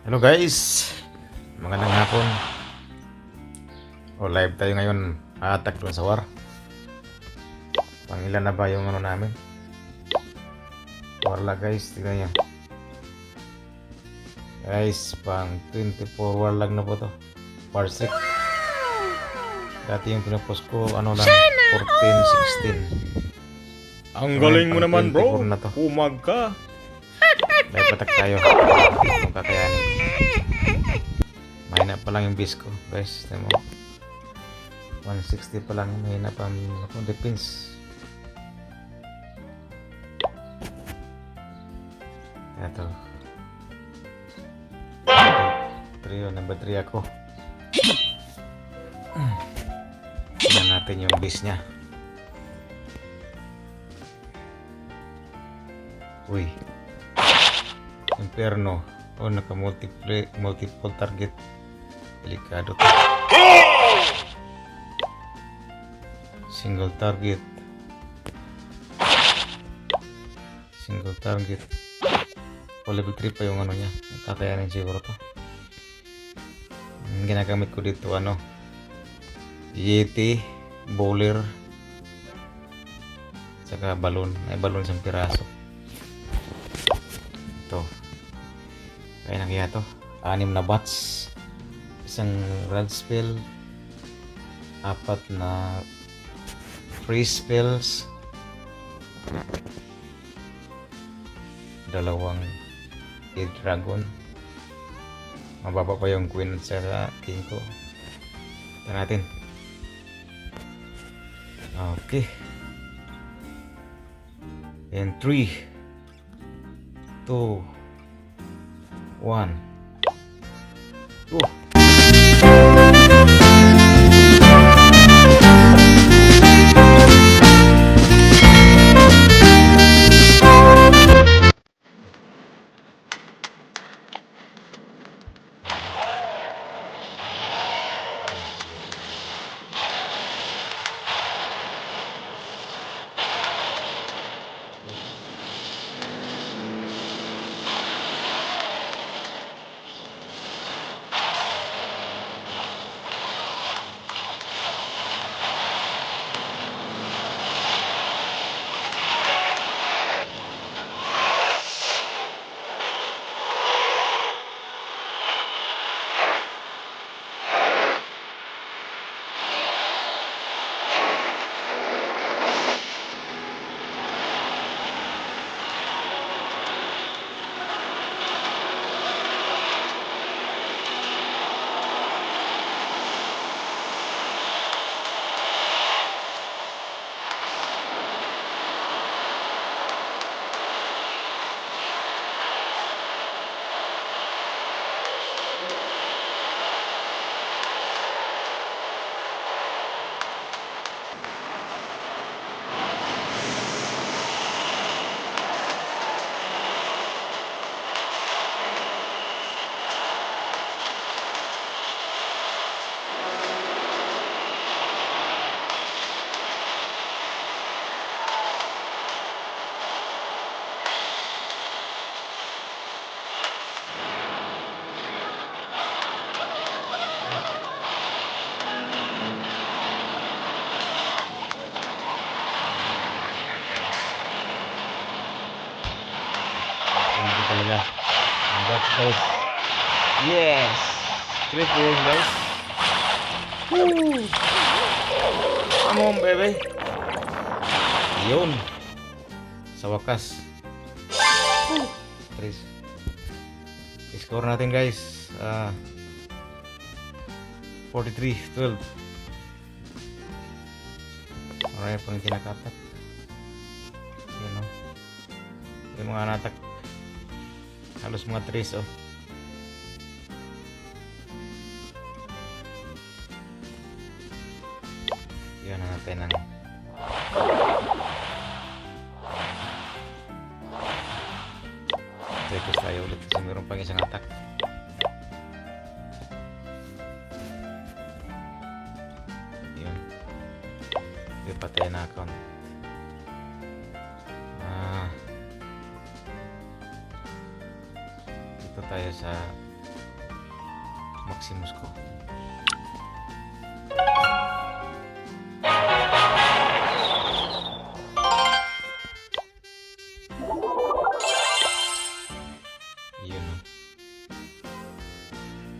Hello guys, magandang hapon. Live tayo ngayon. Attack doon sa war. Pangilan na ba yung ano namin? Warlag guys, tignan nyo. Guys, pang 24 warlag na po to. War 6. Dati yung pinupost ko, ano lang, 14, 16. Ang galing mo naman bro, Na to. umag ka. Live attack tayo. Kung kakayanin. Mahina pa lang yung base ko guys. Tignan mo. 160 pa lang, mahina pa ang defense. Ito 3, number 3 ako. Tignan natin yung base nya. Uy, Inferno. Oh, naka multiple target. Delikado to. Single target. Level 3 pa yung ano niya. Kakayanin siguro to. Ang ginagamit ko dito ano, Yeti, bowler, saka balon. May balon isang piraso. Ito. Kaya na kaya to. 6 na bots. Isang rad spell. 4 na free spells. 2 Kid Dragon. Mababa pa yung Queen at saka King ko. Ito natin. Okay. And 3, 2, 1. Go! Hindi talaga. Ang box guys. Yes! Click yun guys. Woo! Come on baby. Yun. Sa wakas. Woo! Tris. Score natin guys. 43-12. Alright, pang kinakapat. Yan o. Yung mga natak. Halos mga 3 oh. Yan na natin ang checkers tayo ulit kasi meron pang isang attack. Yun. Yung patay na account. Dito tayo sa Maximus ko. Yun.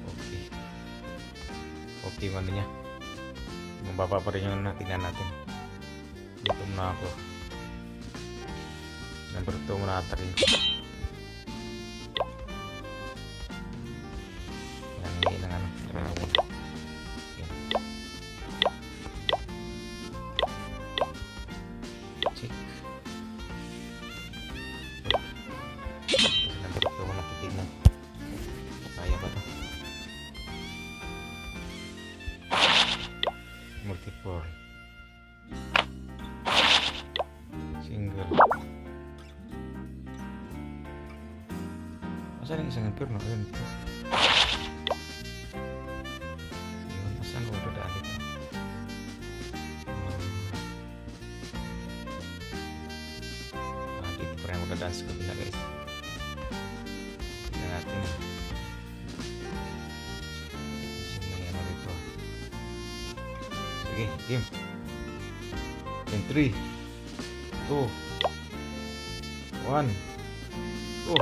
Okay. Okay man niya. Mababa pa rin yung tingnan natin. Dito muna ako. Number 2 muna ata rin. Nangingi ng ano. Yan. Check. Kasi number 2 muna titignan. Kaya ba ito? Multiple. Single. Masa yang isang impure no? Ayun ito. Ayun, masa ang dadaan ito? Dito pa rin ako dadaan sa kabila guys. Tignan natin. May ano dito. Sige, game. In 3 2 1 go.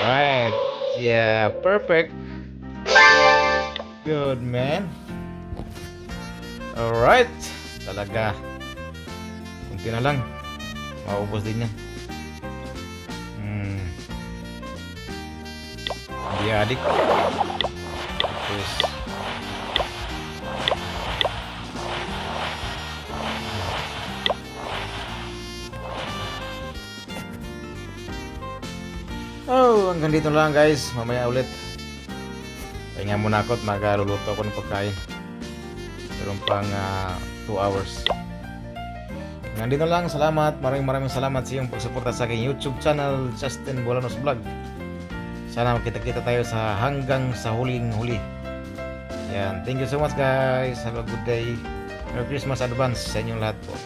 Alright. Yeah, perfect. Good, man. Alright. Talaga. Kunti na lang. Maubos din yan. Hindi adik. Terus. Oh, hanggang dito lang guys. Mamaya ulit. Pahinga muna ako at magluluto ako ng pagkain. Meron pang 2 hours. Hanggang dito lang. Salamat. Maraming salamat sa iyong pagsuporta sa aking YouTube channel, Justin Bolanos Vlog. Sana magkita-kita tayo sa hanggang sa huling-huli. Yan. Thank you so much guys. Have a good day. Merry Christmas advance sa inyong lahat po.